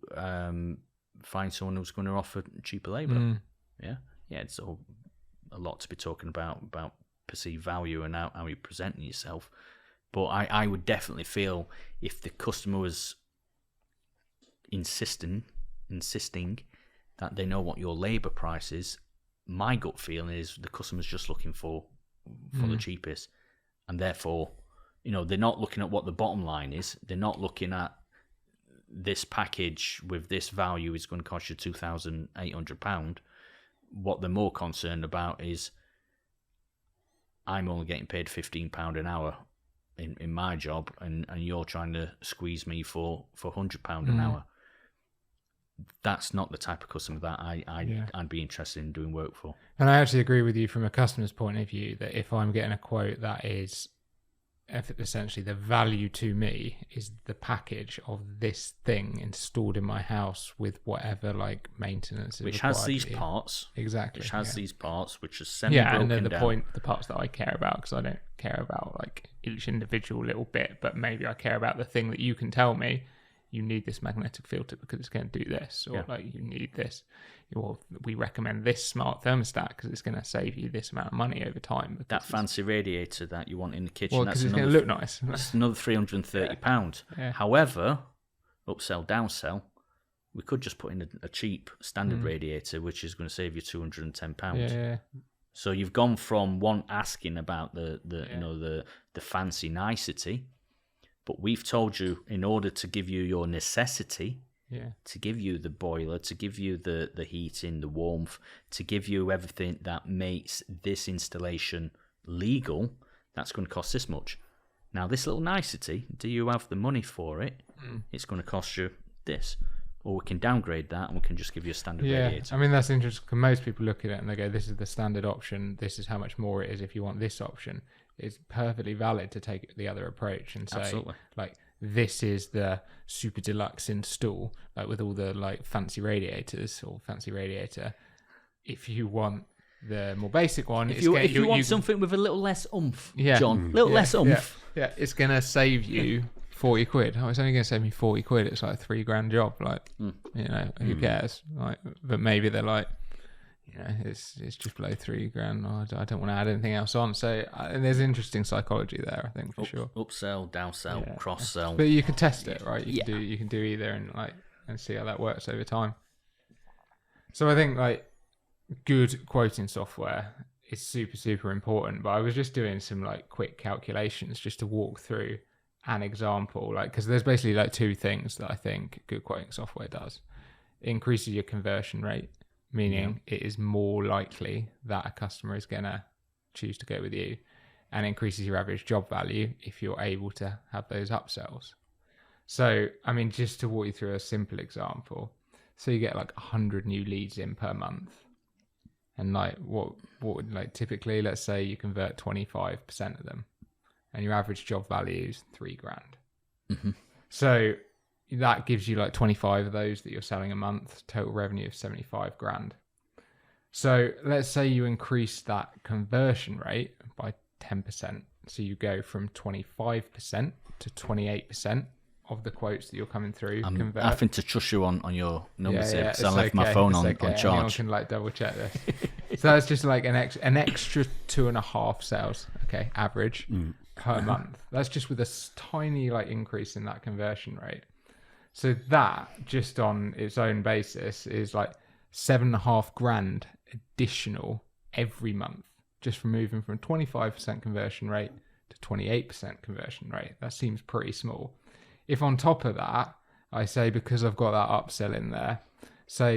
find someone who's going to offer cheaper labour. Yeah, it's a lot to be talking about perceived value and how you're presenting yourself. But I would definitely feel if the customer was insisting that they know what your labour price is, my gut feeling is the customer's just looking for the cheapest, and therefore, you know, they're not looking at what the bottom line is. They're not looking at this package with this value is going to cost you £2,800. What they're more concerned about is I'm only getting paid £15 an hour in my job, and you're trying to squeeze me for £100 an hour. That's not the type of customer that I'd be interested in doing work for. And I actually agree with you from a customer's point of view that if I'm getting a quote that is essentially the value to me is the package of this thing installed in my house with whatever like maintenance is which required, has these parts, exactly, which has these parts which are semi-broken and then down. the parts that I care about, because I don't care about like each individual little bit, but maybe I care about the thing that you can tell me you need this magnetic filter because it's going to do this, or like you need this, or we recommend this smart thermostat because it's going to save you this amount of money over time. That fancy radiator that you want in the kitchen, well, because it's going to look nice. That's another £330. Yeah. However, upsell, downsell, we could just put in a cheap standard radiator, which is going to save you £210. Yeah. So you've gone from one asking about the fancy nicety, but we've told you in order to give you your necessity, to give you the boiler, to give you the heating, the warmth, to give you everything that makes this installation legal, that's going to cost this much. Now, this little nicety, do you have the money for it? It's going to cost you this. Or we can downgrade that and we can just give you a standard radiator. I mean, that's interesting because most people look at it and they go, this is the standard option, this is how much more it is if you want this option. It's perfectly valid to take the other approach and say, Absolutely. like, this is the super deluxe install, like with all the like fancy radiators or fancy radiator. If you want the more basic one, if you want something with a little less oomph, John, less oomph. Yeah, it's going to save you 40 quid. Oh, it's only going to save me 40 quid. It's like a $3,000 job. Like, you know, who cares? Like, but maybe they're like, you know, it's just below $3,000. Oh, I don't want to add anything else on. So and there's interesting psychology there, I think, for sure. Upsell, downsell, cross sell. But you can test it, right? You can do either and see how that works over time. So I think like good quoting software is super, super important. But I was just doing some like quick calculations just to walk through an example, like, because there's basically like two things that I think good quoting software does. It increases your conversion rate, meaning it is more likely that a customer is going to choose to go with you, and increases your average job value if you're able to have those upsells. So, I mean, just to walk you through a simple example, so you get like 100 new leads in per month, and like what would like typically, let's say you convert 25% of them, and your average job value is $3,000. So that gives you like 25 of those that you're selling a month, total revenue of 75 grand. So let's say you increase that conversion rate by 10%. So you go from 25% to 28% of the quotes that you're coming through. I'm having to trust you on your numbers here because I left okay. my phone on Anyone charge. can like double check this. So that's just like an extra 2.5 sales, okay, average per month. That's just with a tiny like increase in that conversion rate. So that just on its own basis is like 7.5 grand additional every month, just from moving from 25% conversion rate to 28% conversion rate. That seems pretty small. If on top of that, I say, because I've got that upsell in there,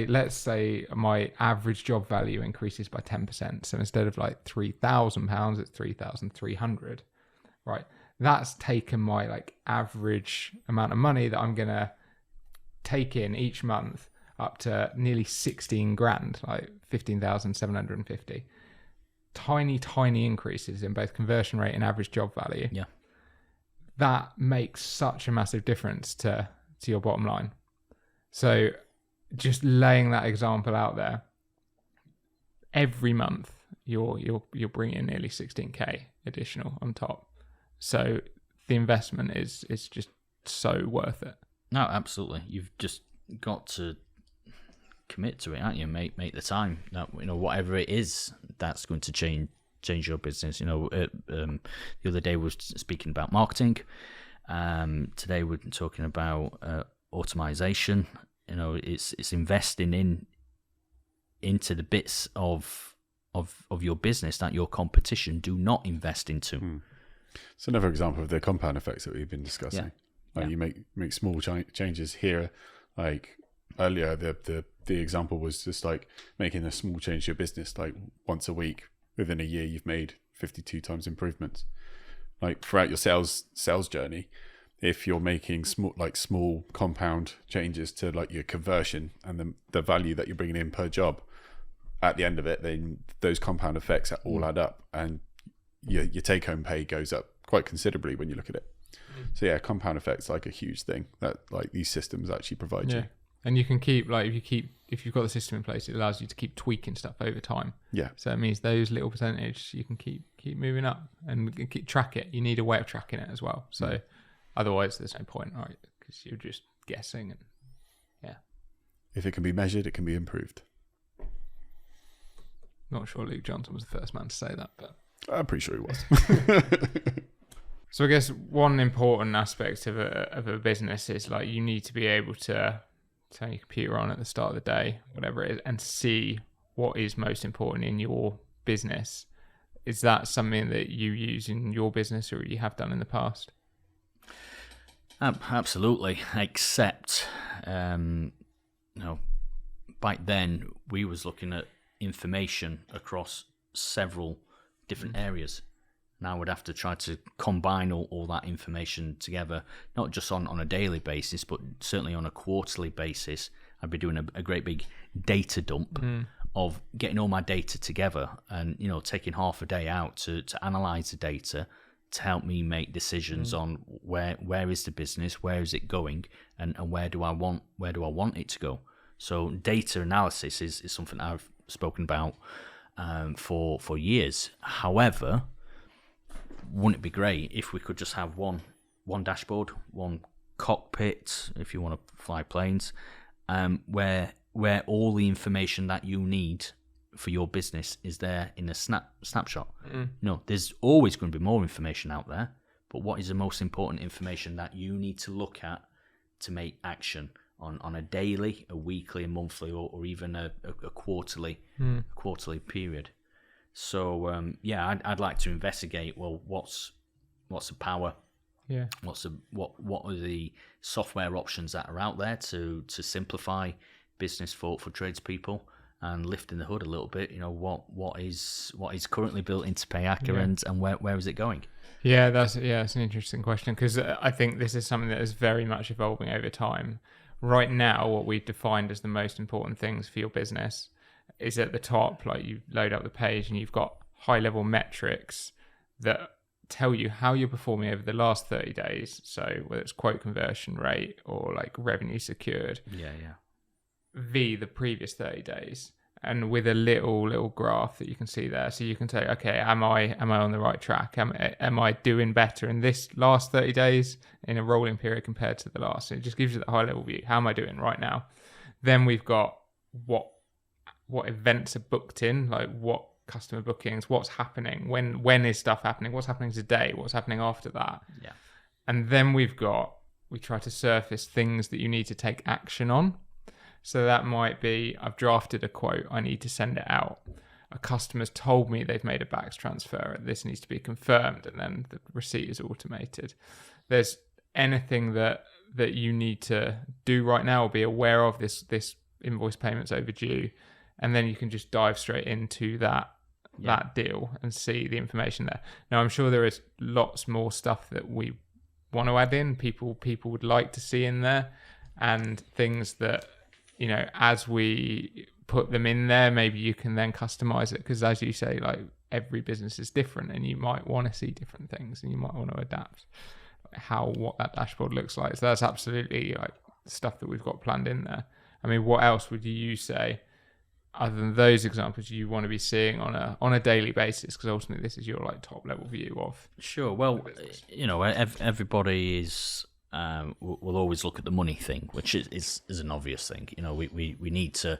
let's say my average job value increases by 10%. So instead of like £3,000, it's 3,300, right? That's taken my like average amount of money that I'm going to take in each month up to nearly 16 grand, like 15,750. Tiny increases in both conversion rate and average job value. Yeah. That makes such a massive difference to your bottom line. So just laying that example out there, every month you're bringing in nearly 16k additional on top. So the investment is just so worth it. No, absolutely. You've just got to commit to it, aren't you? Make the time. That, whatever it is, that's going to change your business. The other day we were speaking about marketing. Today we're talking about automation. It's investing into the bits of your business that your competition do not invest into. It's another example of the compound effects that we've been discussing. You make small changes here. Like earlier, the example was just like making a small change to your business, like once a week. Within a year, you've made 52 times improvements. Like throughout your sales journey, if you're making small compound changes to like your conversion and the value that you're bringing in per job, at the end of it, then those compound effects all add up, and your take home pay goes up quite considerably when you look at it. So yeah, compound effects like a huge thing that like these systems actually provide you. And you can keep if you've got the system in place, it allows you to keep tweaking stuff over time. Yeah. So it means those little percentage you can keep moving up and track it. You need a way of tracking it as well. So otherwise, there's no point, right? Because you're just guessing. And if it can be measured, it can be improved. Not sure Luke Johnson was the first man to say that, but I'm pretty sure he was. So I guess one important aspect of a business is like you need to be able to turn your computer on at the start of the day, whatever it is, and see what is most important in your business. Is that something that you use in your business or you have done in the past? Absolutely, except back then we was looking at information across several different areas. Now we'd have to try to combine all that information together, not just on a daily basis, but certainly on a quarterly basis. I'd be doing a great big data dump of getting all my data together and, taking half a day out to analyze the data to help me make decisions on where is the business, where is it going, and where do I want it to go. So data analysis is something I've spoken about for years. However, wouldn't it be great if we could just have one dashboard, one cockpit, if you want to fly planes, where all the information that you need for your business is there in a snapshot. There's always going to be more information out there, but what is the most important information that you need to look at to make action on a daily, a weekly, a monthly, or even a quarterly period? So I'd like to investigate. Well, what's the power? Yeah. What are the software options that are out there to simplify business for tradespeople, and lifting the hood a little bit? What is currently built into Payaka, and where is it going? Yeah, that's an interesting question, because I think this is something that is very much evolving over time. Right now, what we've defined as the most important things for your business is at the top. Like, you load up the page and you've got high level metrics that tell you how you're performing over the last 30 days. So whether it's quote conversion rate or like revenue secured. The previous 30 days, and with a little graph that you can see there, so you can say, okay, am I on the right track? Am I doing better in this last 30 days in a rolling period compared to the last? So it just gives you the high level view. How am I doing right now? Then we've got what events are booked in, like what customer bookings, what's happening, when is stuff happening, what's happening today, what's happening after that. And then we try to surface things that you need to take action on. So that might be, I've drafted a quote, I need to send it out. A customer's told me they've made a backs transfer, this needs to be confirmed, and then the receipt is automated. There's anything that you need to do right now or be aware of, this invoice payment's overdue, and then you can just dive straight into that deal and see the information there. Now, I'm sure there is lots more stuff that we want to add in, people would like to see in there, and things that, as we put them in there, maybe you can then customize it, because as you say, like, every business is different and you might want to see different things and you might want to adapt what that dashboard looks like. So that's absolutely like stuff that we've got planned in there. I mean, what else would you say? other than those examples, you want to be seeing on a daily basis? Because ultimately, this is your like top level view of. Sure. Well, everybody is will always look at the money thing, which is an obvious thing. We need to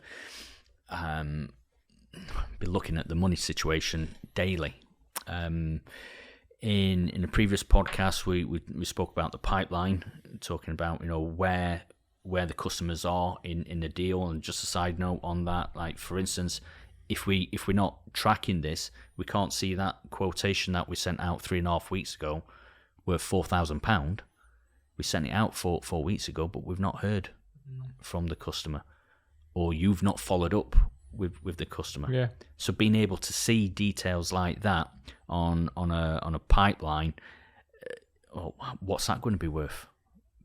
be looking at the money situation daily. In a previous podcast, we spoke about the pipeline, talking about where the customers are in the deal. And just a side note on that, like for instance, if we're not tracking this, we can't see that quotation that we sent out 3.5 weeks ago worth £4,000. We sent it out 4 weeks ago, but we've not heard from the customer, or you've not followed up with the customer. Yeah. So being able to see details like that on a pipeline, what's that going to be worth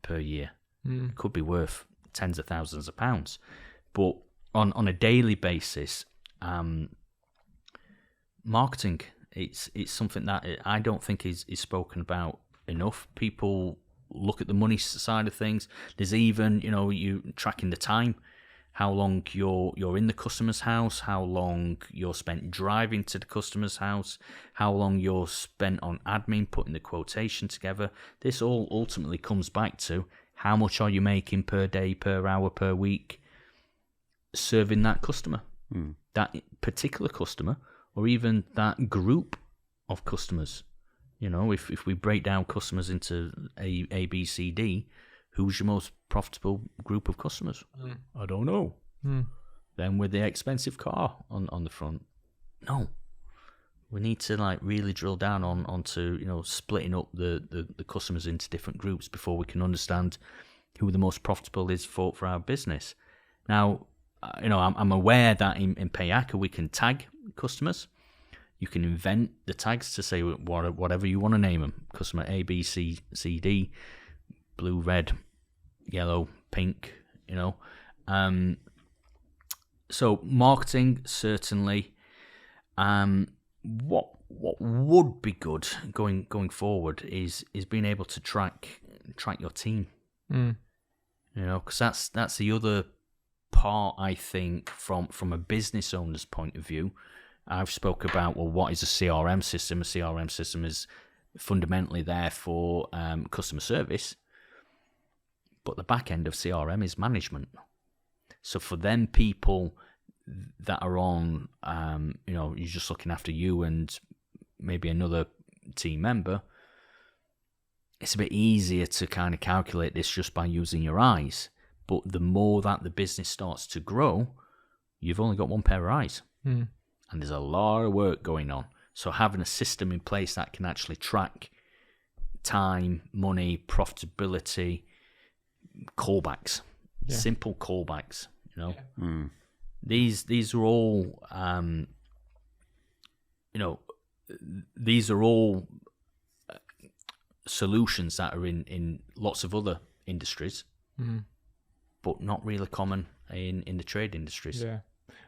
per year? It could be worth tens of thousands of pounds. But on a daily basis, marketing, it's something that I don't think is spoken about enough. People look at the money side of things. There's even, you tracking the time, how long you're in the customer's house, how long you're spent driving to the customer's house, how long you're spent on admin, putting the quotation together. This all ultimately comes back to how much are you making per day, per hour, per week, serving that customer, that particular customer, or even that group of customers. If we break down customers into A, B, C, D, who's your most profitable group of customers? I don't know. Then with the expensive car on the front, no. We need to really drill down onto splitting up the customers into different groups before we can understand who the most profitable is for our business. Now, I'm aware that in Payaka we can tag customers. You can invent the tags to say whatever you want to name them: customer A, B, C, D, blue, red, yellow, pink. So marketing certainly. What would be good going forward is being able to track your team. Because that's the other part, I think, from a business owner's point of view. I've spoke about, what is a CRM system? A CRM system is fundamentally there for customer service, but the back end of CRM is management. So for them people that are on, you're just looking after you and maybe another team member, it's a bit easier to kind of calculate this just by using your eyes. But the more that the business starts to grow, you've only got one pair of eyes. And there's a lot of work going on. So having a system in place that can actually track time, money, profitability, callbacks, simple callbacks, These are all, these are all solutions that are in lots of other industries, but not really common in the trade industries. Yeah,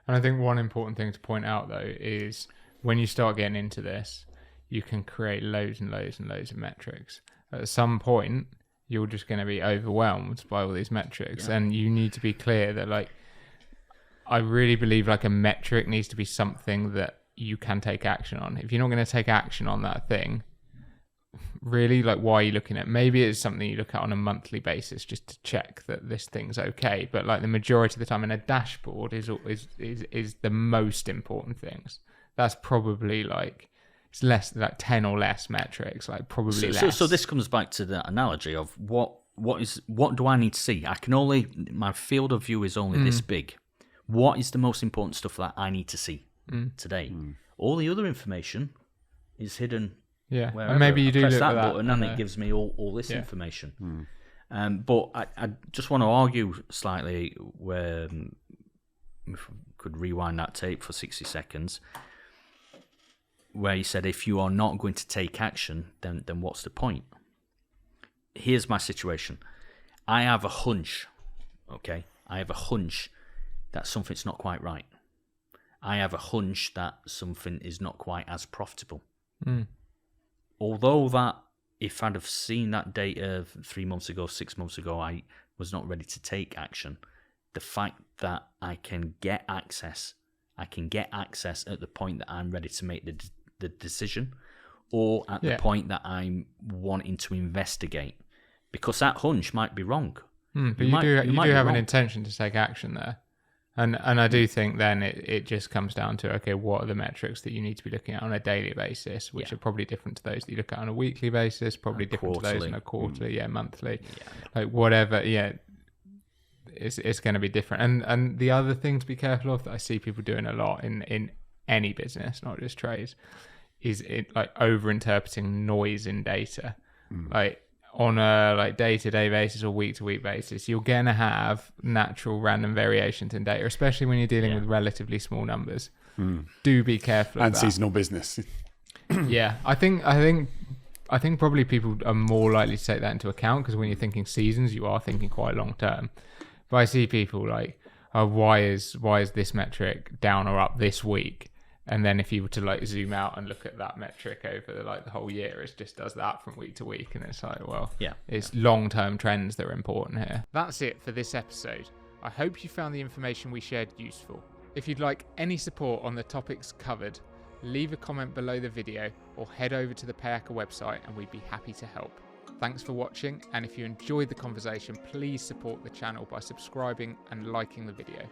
and I think one important thing to point out though is when you start getting into this, you can create loads and loads and loads of metrics. At some point, you're just going to be overwhelmed by all these metrics, and you need to be clear that I really believe a metric needs to be something that you can take action on. If you're not going to take action on that thing, really, why are you looking at? Maybe it's something you look at on a monthly basis just to check that this thing's okay. But the majority of the time, in a dashboard is the most important things. That's probably it's less 10 or less metrics, probably less. So this comes back to the analogy of what do I need to see? My field of view is only this big. What is the most important stuff that I need to see today? All the other information is hidden. Yeah, wherever. and maybe you do press look that at that button and it gives me all this information. But I just want to argue slightly where, if we could rewind that tape for 60 seconds, where you said if you are not going to take action, then what's the point? Here's my situation. I have a hunch, okay? I have a hunch that something's not quite right. I have a hunch that something is not quite as profitable. Although that, if I'd have seen that data 3 months ago, 6 months ago, I was not ready to take action. The fact that I can get access I can get access at the point that I'm ready to make the decision, or at the point that I'm wanting to investigate, because that hunch might be wrong. But you do have an intention to take action there. And I do think then it just comes down to, okay, what are the metrics that you need to be looking at on a daily basis, which are probably different to those that you look at on a weekly basis, probably different to those on a quarterly, monthly, like whatever, it's going to be different. And the other thing to be careful of that I see people doing a lot in any business, not just trades, is it like over interpreting noise in data. Like on a like day-to-day basis or week-to-week basis, you're going to have natural random variations in data, especially when you're dealing with relatively small numbers. Do be careful of that. And seasonal business. I think probably people are more likely to take that into account, because when you're thinking seasons, you are thinking quite long term. But I see people like, why is this metric down or up this week? And then if you were to like zoom out and look at that metric over like the whole year, it just does that from week to week. And it's like, well, it's long-term trends that are important here. That's it for this episode. I hope you found the information we shared useful. If you'd like any support on the topics covered, leave a comment below the video or head over to the Payaka website and we'd be happy to help. Thanks for watching, and if you enjoyed the conversation, please support the channel by subscribing and liking the video.